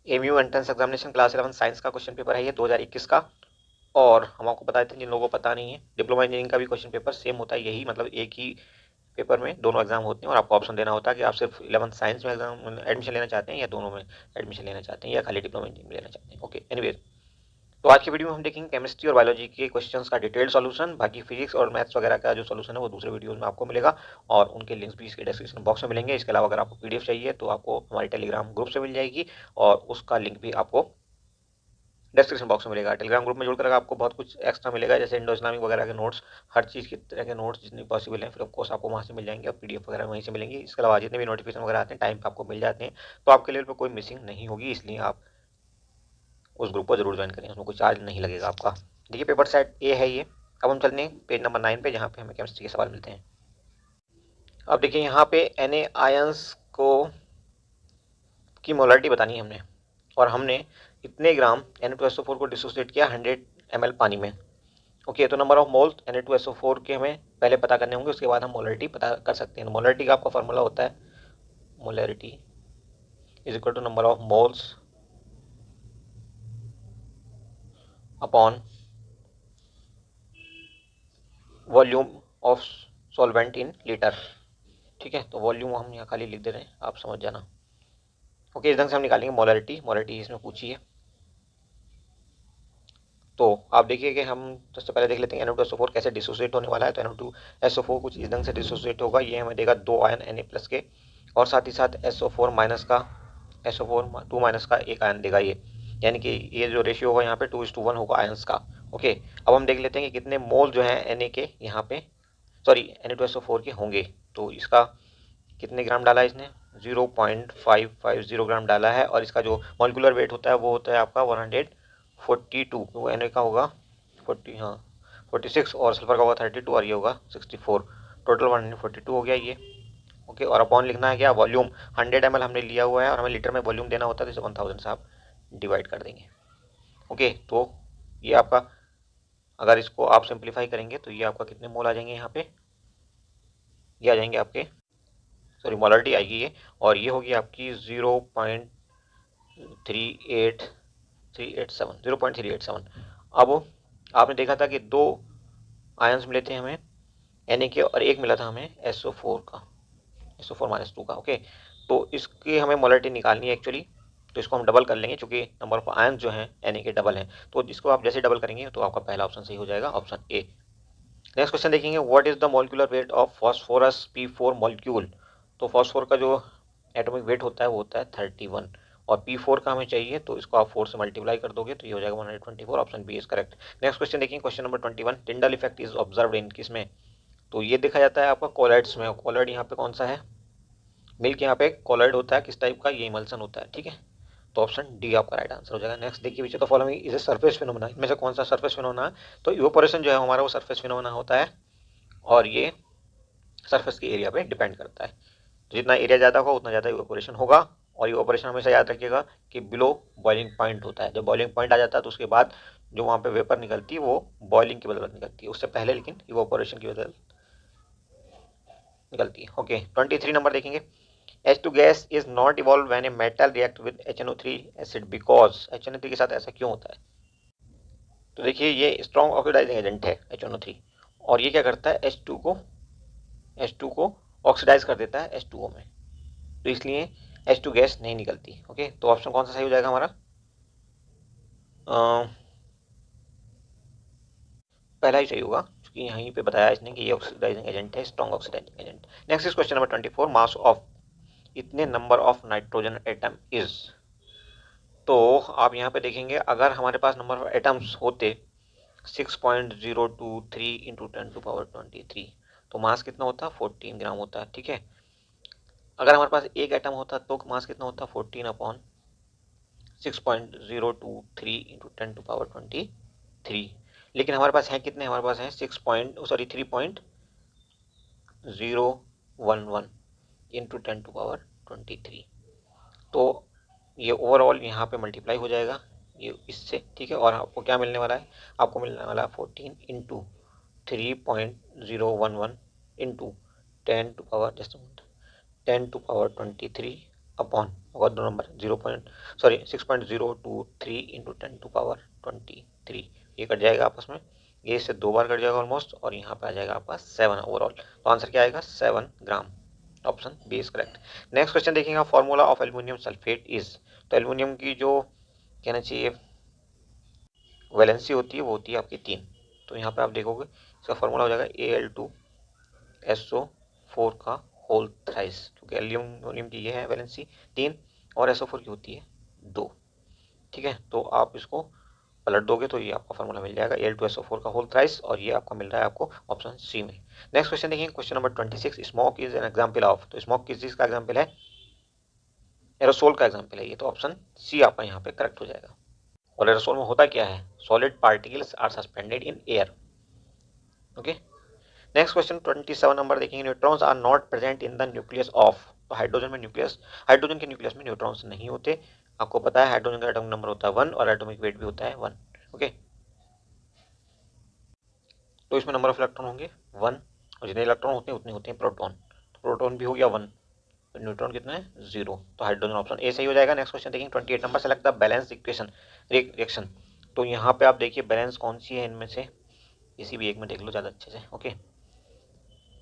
MU entrance examination class 11 science का question paper है ये 2021 का। और हम आपको बता देते हैं जिन लोगों को पता नहीं है, डिप्लोमा इंजीनियरिंग का भी क्वेश्चन पेपर सेम होता है, यही मतलब एक ही पेपर में दोनों एग्जाम होते हैं और आपको ऑप्शन देना होता है कि आप सिर्फ 11 साइंस में एग्जाम एडमिशन लेना चाहते हैं या दोनों में एडमिशन लेना चाहते हैं या खाली डिप्लोमा इंजीनियरिंग में लेना चाहते हैं। ओके, एनीवेज, तो आज की वीडियो में हम देखेंगे केमिस्ट्री और बायोलॉजी के क्वेश्चंस का डिटेल्ड सॉल्यूशन। बाकी फिजिक्स और मैथ्स वगैरह का जो सॉल्यूशन है वो दूसरे वीडियोस में आपको मिलेगा और उनके लिंक्स भी इसके डिस्क्रिप्शन बॉक्स में मिलेंगे। इसके अलावा अगर आपको पीडीएफ चाहिए तो आपको हमारे टेलीग्राम ग्रुप से मिल जाएगी और उसका लिंक भी आपको डिस्क्रिप्शन बॉक्स में मिलेगा। टेलीग्राम ग्रुप में जुड़कर आपको बहुत कुछ एक्स्ट्रा मिलेगा, जैसे इंडो इस्लामिक वगैरह के नोट्स, हर चीज़ की तरह के नोट्स जितने पॉसिबल हैं फिर ऑफकोर्स आपको वहाँ से मिल जाएंगे और पीडीएफ वगैरह वहीं से मिलेंगी। इसके अलावा जितने भी नोटिफिकेशन वगैरह आते हैं टाइम पर आपको मिल जाते हैं, तो आपके लेवल पर कोई मिसिंग नहीं होगी, इसलिए आप उस ग्रुप को जरूर ज्वाइन करें, उसमें कोई चार्ज नहीं लगेगा आपका। देखिए पेपर सेट ए है ये। अब हम चलते हैं पेज नंबर 9 पे, जहाँ पे हमें केमिस्ट्री के सवाल मिलते हैं। अब देखिए यहाँ पे Na आयंस को की मोलरिटी बतानी है हमने, और हमने इतने ग्राम Na2SO4 को डिसोसिएट किया 100 ml पानी में। ओके, तो नंबर ऑफ मोल्स Na2SO4 के हमें पहले पता करने होंगे, उसके बाद हम मोलरिटी पता कर सकते हैं। मोलरिटी का आपका फॉर्मूला होता है molarity is equal to number of moles upon volume of solvent in litre. ठीक है, तो वॉल्यूम हम यहाँ खाली लिख दे रहे हैं, आप समझ जाना। ओके, इस ढंग से हम निकालेंगे मोलरिटी। मोलरिटी इसमें पूछी है, तो आप देखिए कि हम सबसे पहले देख लेते हैं Na2SO4 कैसे डिसोसिएट होने वाला है। तो Na2SO4 कुछ इस ढंग से डिसोसिएट होगा, ये हमें देगा 2 आयन Na+ के, और साथ ही साथ SO4 माइनस का SO4 2 माइनस का एक आयन देगा ये, यानी कि ये जो रेशियो होगा यहाँ पे 2:1 होगा आयंस का। ओके, अब हम देख लेते हैं कि कितने मोल जो है Na के यहाँ पे, सॉरी Na2SO4 के होंगे। तो इसका कितने ग्राम डाला है इसने, 0.550 ग्राम डाला है, और इसका जो मॉलिक्यूलर वेट होता है वो होता है आपका 142, वो Na का होगा 40, हाँ 46, और सल्फर का होगा 32 और ये होगा 64, टोटल 142 हो गया ये। ओके, और अपॉन लिखना है क्या, वॉल्यूम 100 ml हमने लिया हुआ है और हमें लीटर में वॉल्यूम देना होता है, तो 1000 से आप डिवाइड कर देंगे। ओके, तो ये आपका, अगर इसको आप सिंप्लीफाई करेंगे तो ये आपका कितने मोल आ जाएंगे यहाँ पे, ये आ जाएंगे आपके, सॉरी मोलरिटी आएगी ये, और ये होगी आपकी 0.387। अब आपने देखा था कि 2 आयंस मिले थे हमें Na के, और एक मिला था हमें SO4 का, SO4-2 का। ओके, तो इसकी हमें मोलरिटी निकालनी है एक्चुअली, तो इसको हम डबल कर लेंगे, चूंकि नंबर ऑफ आयंस जो हैं Na के डबल हैं, तो इसको आप जैसे डबल करेंगे तो आपका पहला ऑप्शन सही हो जाएगा, ऑप्शन ए। नेक्स्ट क्वेश्चन देखेंगे, what is the molecular weight of phosphorus P4 molecule. तो फॉस्फोर का जो एटॉमिक वेट होता है वो होता है 31, और P4 का हमें चाहिए, तो इसको आप 4 से मल्टीप्लाई कर दोगे तो ये हो जाएगा 124, option B is correct. Next question देखिए, question number 21, Tyndall effect is observed in किसमें। तो ये देखा जाता है आपका कोलॉइड्स में, कोलॉइड यहाँ पे कौन सा है, मिल्क यहाँ पे कोलॉइड होता है, किस टाइप का, ये इमल्सन होता है। ठीक है, तो ऑप्शन डी आपका राइट आंसर हो जाएगा। नेक्स्ट देखिए, which of the following is a surface phenomena, इनमें से कौन सा सरफेस फिनोमेना है। तो इवेपोरेशन जो है हमारा वो सरफेस फिनोमेना होता है, और ये सरफेस के एरिया पे डिपेंड करता है। तो जितना एरिया ज़्यादा होगा उतना ज़्यादा इवेपोरेशन होगा, और इवेपोरेशन हमेशा याद रखिएगा कि बिलो बॉइलिंग पॉइंट होता है। जब बॉइलिंग पॉइंट आ जाता है तो उसके बाद जो वहाँ पे वेपर निकलती है वो बॉइलिंग की बदौलत निकलती है, उससे पहले लेकिन इवेपोरेशन की बदौलत निकलती है। ओके, 23 नंबर देखेंगे, H2 gas is not evolve when a metal react with HNO3 acid because, HNO3 के साथ ऐसा क्यों होता है। तो देखिए ये स्ट्रॉन्ग ऑक्सीडाइजिंग एजेंट है HNO3, और ये क्या करता है H2 को ऑक्सीडाइज कर देता है H2O में, तो इसलिए H2 गैस नहीं निकलती। ओके, तो ऑप्शन कौन सा सही हो जाएगा हमारा, पहला ही सही होगा, क्योंकि यहीं पे बताया इसने कि ये ऑक्सीडाइजिंग एजेंट है, strong oxidizing agent. Next is question number 24, mass of इतने number of nitrogen atom is. तो आप यहाँ पे देखेंगे, अगर हमारे पास नंबर ऑफ एटम्स होते 6.023 इंटू 10⁻23, तो मास कितना होता, 14 ग्राम होता। ठीक है, अगर हमारे पास एक एटम होता तो मास कितना होता, 14/6.023 इंटू 10⁻23, लेकिन हमारे पास है कितने, हमारे पास है 3.11 इंटू 10⁻23, तो ये ओवरऑल यहाँ पे मल्टीप्लाई हो जाएगा ये इससे। ठीक है, और आपको क्या मिलने वाला है, आपको मिलने वाला है 14 इंटू 3.011 इंटू 10⁻23 अपॉन होगा दो नंबर 6.023 इंटू 10⁻23, ये कट जाएगा आपस में, ये इससे 2 बार कट जाएगा ऑलमोस्ट, और यहाँ पे आ जाएगा आपका 7 ओवरऑल। तो आंसर क्या आएगा 7 ग्राम, option B is correct. Next question देखेंगे, formula of aluminium sulphate is, तो एल्यूमिनियम की जो कहना चाहिए वैलेंसी होती है वो होती है आपकी 3। तो यहाँ पे आप देखोगे इसका फॉर्मूला हो जाएगा Al2SO4 का होल थ्राइस, क्योंकि एल्यूमिनियम की ये है वैलेंसी 3 और SO4 की होती है 2। ठीक है, तो आप इसको पलट दोगे तो ये आपका फॉर्मूला मिल जाएगा Al2SO4 का होल थ्राइस, और ये आपका मिल रहा है आपको ऑप्शन सी में। नेक्स्ट क्वेश्चन देखिए, question number 26, smoke is an example of, तो स्मोक किस चीज का एग्जाम्पल है, एरोसोल का एग्जाम्पल है ये, तो ऑप्शन सी आपका यहाँ पे करेक्ट हो जाएगा। और एरोसोल में होता क्या है, solid particles are suspended in air. Okay, next question 27 number देखेंगे, neutrons are not present in the nucleus of, तो हाइड्रोजन में न्यूक्लियस, हाइड्रोजन के न्यूक्लियस में न्यूट्रॉन्स नहीं होते। आपको पता है हाइड्रोजन का एटॉमिक नंबर होता है 1 और एटॉमिक वेट भी होता है 1। ओके, तो इसमें नंबर ऑफ इलेक्ट्रॉन होंगे 1, और जितने इलेक्ट्रॉन होते हैं उतने होते हैं प्रोटॉन, तो प्रोटॉन भी हो गया 1, तो न्यूट्रॉन कितना है 0, तो हाइड्रोजन ऑप्शन ए सही हो जाएगा। नेक्स्ट क्वेश्चन देखेंगे 28 number, select the balance equation reaction, तो यहाँ पे आप देखिए बैलेंस कौन सी है इनमें से, किसी भी एक में देख लो ज़्यादा अच्छे से। ओके,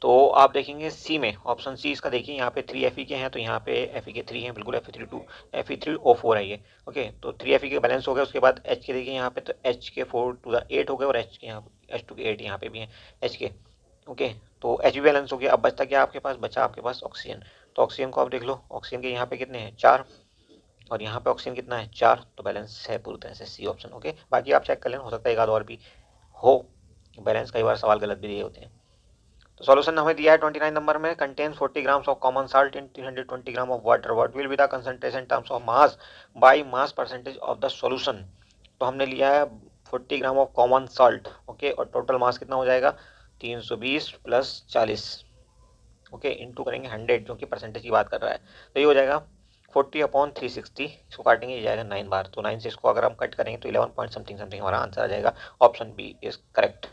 तो आप देखेंगे सी में, ऑप्शन सी इसका देखिए, यहाँ पे 3 Fe के हैं, तो यहाँ पे Fe के 3 हैं, बिल्कुल Fe3O4 है ये। ओके, तो 3 Fe के बैलेंस हो गए, उसके बाद H के देखिए यहाँ पे, तो H के 4 to the 8 हो गए, और H के यहाँ H2 के 8 यहाँ पे भी हैं H के। ओके, तो H भी बैलेंस हो गया। अब बचता क्या आपके पास, बचा आपके पास ऑक्सीजन, तो ऑक्सीजन को आप देख लो, ऑक्सीजन के यहाँ पे कितने हैं 4, और यहाँ पे ऑक्सीजन कितना है 4, तो बैलेंस है पूरी तरह से सी ऑप्शन। ओके, बाकी आप चेक कर लेना, हो सकता है एक आध और भी हो बैलेंस, कई बार सवाल गलत भी दिए होते हैं। तो सॉल्यूशन हमें दिया है 29 नंबर में, contains 40 grams of common salt in 320 gram of water, what will be the concentration terms of mass by mass percentage of the solution. तो हमने लिया है 40 gram of common salt, okay, और टोटल मास कितना हो जाएगा 320 plus 40, okay, into करेंगे 100 जो कि परसेंटेज की बात कर रहा है, तो ये हो जाएगा 40/360, इसको काटेंगे ये जाएगा 9 बार, तो 9 से इसको अगर हम कट करेंगे तो 11 पॉइंट समथिंग समथिंग हमारा आंसर आ जाएगा, ऑप्शन बी इज करेक्ट।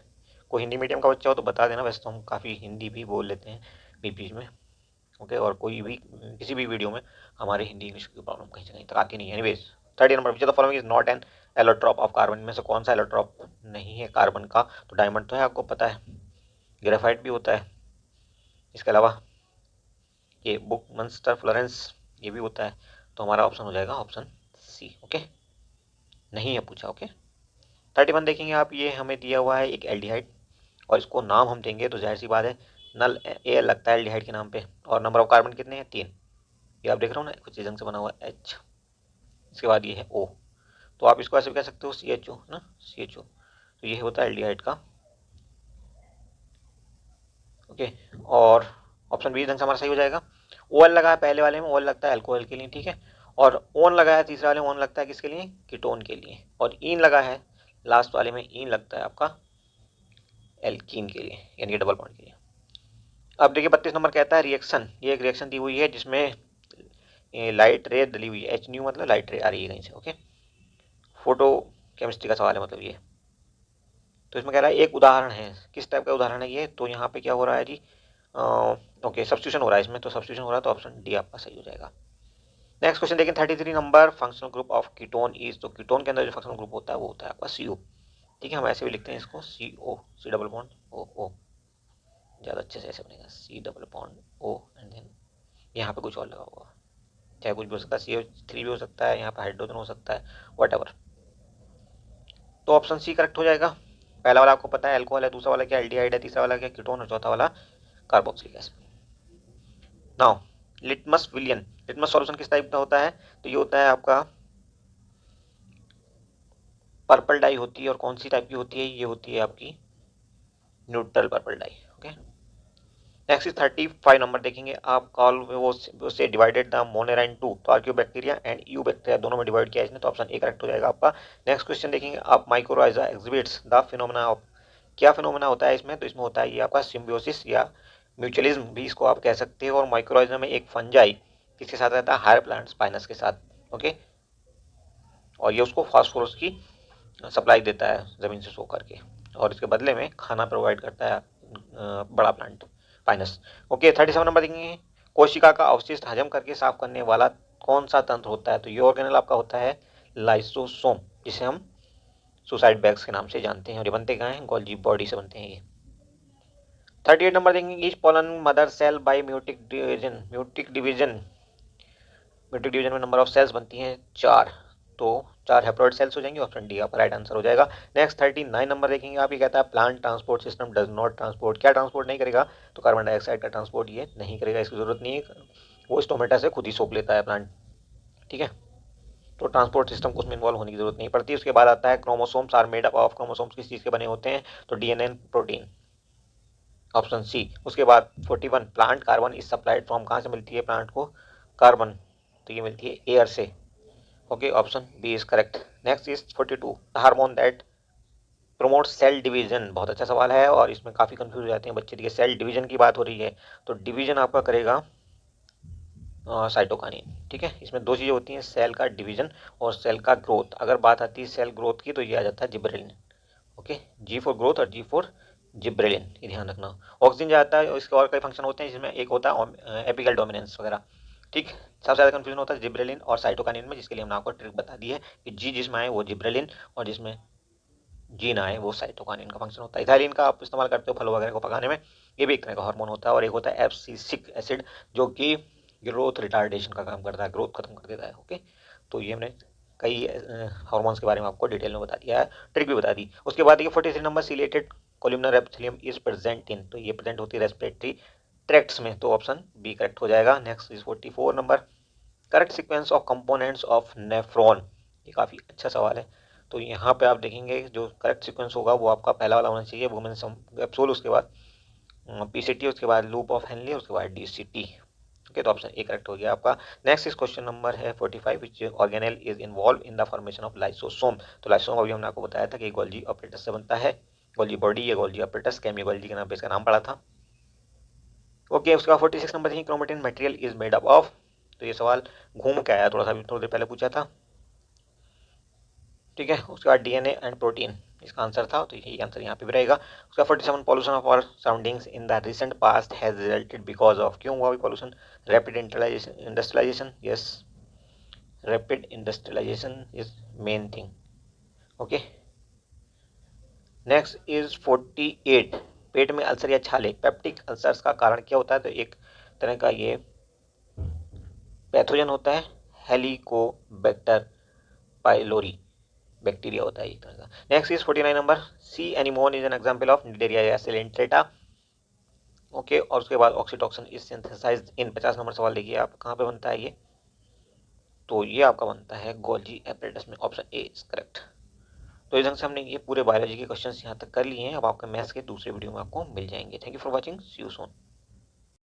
कोई हिंदी मीडियम का बच्चा हो तो बता देना, वैसे तो हम काफ़ी हिंदी भी बोल लेते हैं बीच बीच में। ओके, और कोई भी किसी भी वीडियो में हमारे हिंदी इंग्लिश की प्रॉब्लम कहीं से कहीं तक आती नहीं है। Anyways 30 number, which the following is not an allotrope of carbon, में से कौन सा एलोट्रॉप नहीं है कार्बन का, तो डायमंड तो है आपको पता है, ग्रेफाइट भी होता है, इसके अलावा ये बुक मंस्टर फ्लोरेंस ये भी होता है, तो हमारा ऑप्शन हो जाएगा ऑप्शन सी। ओके, नहीं है पूछा। ओके, 31 देखेंगे आप, ये हमें दिया हुआ है एक एल्डिहाइड, और इसको नाम हम देंगे तो जाहिर सी बात है नल ए लगता है एल्डिहाइड के नाम पे, और नंबर ऑफ कार्बन कितने हैं 3, ये आप देख रहे हो ना कुछ जंग से बना हुआ H, इसके बाद ये है O, तो आप इसको ऐसे भी कह सकते हो CHO ना, CHO, तो ये होता है एल्डिहाइड का। ओके, और ऑप्शन बी ढंग से हमारा सही हो जाएगा। ओएल लगा है पहले वाले में, ओएल लगता है अल्कोहल के लिए, ठीक है, और ओन लगा है तीसरे वाले में, ओन लगता है किसके लिए, कीटोन के लिए, और ईन लगा है लास्ट वाले में, ईन लगता है आपका एल्कीन के लिए, यानी कि डबल बॉन्ड के लिए। अब देखिए 32 नंबर कहता है रिएक्शन, ये एक रिएक्शन दी हुई है जिसमें लाइट रे डली हुई है, H न्यू मतलब लाइट रे आ रही है कहीं से। ओके, फोटो केमिस्ट्री का सवाल है मतलब ये, तो इसमें कह रहा है एक उदाहरण है, किस टाइप का उदाहरण है ये, तो यहाँ पे क्या हो रहा है जी, ओके सब्स्टिट्यूशन हो रहा है इसमें, तो सब्स्टिट्यूशन हो रहा है तो ऑप्शन डी आपका सही हो जाएगा। नेक्स्ट क्वेश्चन देखें 33 number, functional group of ketone is, तो कीटोन के अंदर जो फंक्शनल ग्रुप होता है वो होता है आपका CO, ठीक है, हम ऐसे भी लिखते हैं इसको CO, C double bond O, ज़्यादा अच्छे से ऐसे बनेगा C double bond O, and then यहाँ पे कुछ और लगा होगा, चाहे कुछ भी हो सकता है, CH3 भी हो सकता है, यहाँ पे हाइड्रोजन हो सकता है, वट एवर, तो ऑप्शन सी करेक्ट हो जाएगा। पहला वाला आपको पता है अल्कोहल है, दूसरा वाला क्या एल्डिहाइड है, तीसरा वाला क्या कीटोन, और चौथा वाला कार्बोक्सिलिक एसिड। नाउ लिटमस विलियन, लिटमस सॉल्यूशन किस टाइप का होता है, तो ये होता है आपका पर्पल डाई होती है, और कौन सी टाइप की होती है, ये होती है आपकी neutral purple dye. Okay, next is 35 number देखेंगे आप, कॉल वो से divided the Monera into, तो आर्क्योबैक्टीरिया एंड यू बैक्टीरिया दोनों में डिवाइड किया इसने, तो ऑप्शन ए करेक्ट हो जाएगा आपका। नेक्स्ट क्वेश्चन देखेंगे आप, mycorrhiza exhibits the phenomena of, क्या फिनोमेना होता है इसमें, तो इसमें होता है ये आपका सिम्बियोसिस या म्यूचुअलिज्म भी इसको आप कह सकते हो, और माइक्रोराइजा में एक फंजाई किसके साथ रहता है, हायर प्लांट स्पाइनस के साथ। ओके, और ये उसको फास्फोरस की सप्लाई देता है ज़मीन से सो करके, और इसके बदले में खाना प्रोवाइड करता है बड़ा प्लांट पाइनस। ओके, 37 नंबर देखेंगे, कोशिका का अवशिष्ट हजम करके साफ करने वाला कौन सा तंत्र होता है? तो ये ऑर्गेनेल आपका होता है लाइसोसोम, जिसे हम सुसाइड बैग्स के नाम से जानते हैं। और ये बनते कहाँ हैं? गोल्जी बॉडी से बनते हैं ये। 38 नंबर देखेंगे, each pollen mother cell by meiotic division. Meiotic division में नंबर ऑफ सेल्स बनती हैं 4, तो 4 हैप्लॉइड सेल्स हो जाएंगे। ऑप्शन डी आपका राइट आंसर हो जाएगा। नेक्स्ट 39 नंबर देखेंगे आप, ये कहता है plant transport system does not transport. क्या ट्रांसपोर्ट नहीं करेगा? तो कार्बन डाइऑक्साइड का ट्रांसपोर्ट ये नहीं करेगा, इसकी जरूरत नहीं है, वो स्टोमेटा से खुद ही सोख लेता है प्लांट। ठीक है, तो ट्रांसपोर्ट सिस्टम को उसमें इन्वॉल्व होने की जरूरत नहीं पड़ती। उसके बाद आता है chromosomes are made up of. Chromosomes किस चीज के बने होते हैं? तो डीएनए प्रोटीन, ऑप्शन सी। उसके बाद 41 plant carbon is supplied from. कहाँ से मिलती है प्लांट को कार्बन? तो ये मिलती है एयर से। Okay, option B is correct. Next is 42 hormone that promote cell division. बहुत अच्छा सवाल है और इसमें काफी कंफ्यूज हो जाते हैं बच्चे। देखिए सेल डिवीजन की बात हो रही है, तो डिवीजन आपका करेगा साइटोकाइनिन। ठीक है, इसमें दो चीजें होती हैं, सेल का डिवीजन और सेल का ग्रोथ। अगर बात आती है सेल ग्रोथ की, तो ये आ जाता है gibberellin. Okay, G for growth और जी फॉर जिब्रेलिन, ये ध्यान रखना। ऑक्सीजन जाता है, इसके और कई फंक्शन होते हैं, जिसमें एक होता है एपिकल डोमिनेंस वगैरह। ठीक, सबसे ज्यादा कंफ्यूजन होता है जिब्रेलिन और साइटोकाइनिन में, जिसके लिए हमने आपको ट्रिक बता दी है कि जी जिसमें आए वो जिब्रेलिन और जिसमें जी ना आए वो साइटोकाइनिन का फंक्शन होता है। इथाइलिन का आप इस्तेमाल करते हो फल वगैरह को पकाने में, ये भी एक तरह का हार्मोन होता है। और एक होता है एब्सिसिक एसिड, जो कि ग्रोथ रिटार्डेशन का काम करता है, ग्रोथ खत्म कर देता है। ओके, तो ये हमने कई हार्मोन्स के बारे में आपको डिटेल में बता दिया है, ट्रिक भी बता दी। उसके बाद ये 43 number ciliated columnar epithelium is present in. तो ये प्रेजेंट होती है रेस्पिरेटरी ट्रैक्ट्स में, तो ऑप्शन बी करेक्ट हो जाएगा। Next is 44 number, correct sequence of components of nephron. ये काफ़ी अच्छा सवाल है। तो यहाँ पे आप देखेंगे जो करेक्ट सीक्वेंस होगा वो आपका पहला वाला होना चाहिए, वुमेन कैप्सूल, उसके बाद पीसीटी, उसके बाद लूप ऑफ हेनली, उसके बाद डीसीटी। ओके, तो ऑप्शन ए करेक्ट हो गया आपका। नेक्स्ट इस क्वेश्चन नंबर है 45, विच organelle is involve in the formation of lysosome. तो लाइसोसोम अभी हमने आपको बताया था कि गोल्जी ऑपरेटस से बनता है। गोल्जी बॉडी या गोल्जी ऑपरेटस, कैमी गोल्जी के नाम पे इसका नाम पड़ा था। ओके, उसके बाद 46 नंबर देखिए, chromatin material is made up of. तो ये सवाल घूम के आया, थोड़ा सा थोड़ी देर पहले पूछा था। ठीक है, उसके बाद डीएनए एंड प्रोटीन इसका आंसर था, तो यही आंसर यहाँ पे भी रहेगा। उसका 47 pollution of our surroundings in the recent past has resulted because of. क्यों हुआ pollution? Rapid industrialisation, yes, rapid industrialisation is main thing. Okay, next is 48, पेट में अल्सर या छाले, पेप्टिक अल्सर्स का कारण क्या होता है? तो एक तरह का ये पैथोजन होता है, हेलिकोबैक्टर पाइलोरी बैक्टीरिया होता है एक तरह का। Next is 49 number, sea anemone is an example of Cnidaria या सिलेंट्रेटा। ओके, और उसके बाद oxytocin is synthesised in. 50 number सवाल देखिए आप, कहाँ पे बनता है ये? तो ये आपका बनता है गोल्जी एपरेटस में, ऑप्शन ए इज करेक्ट। तो इस ढंग से हमने ये पूरे बायोलॉजी के क्वेश्चंस यहाँ तक कर लिए हैं। अब आपके मैथ्स के दूसरे वीडियो में आपको मिल जाएंगे। Thank you for watching, see you soon.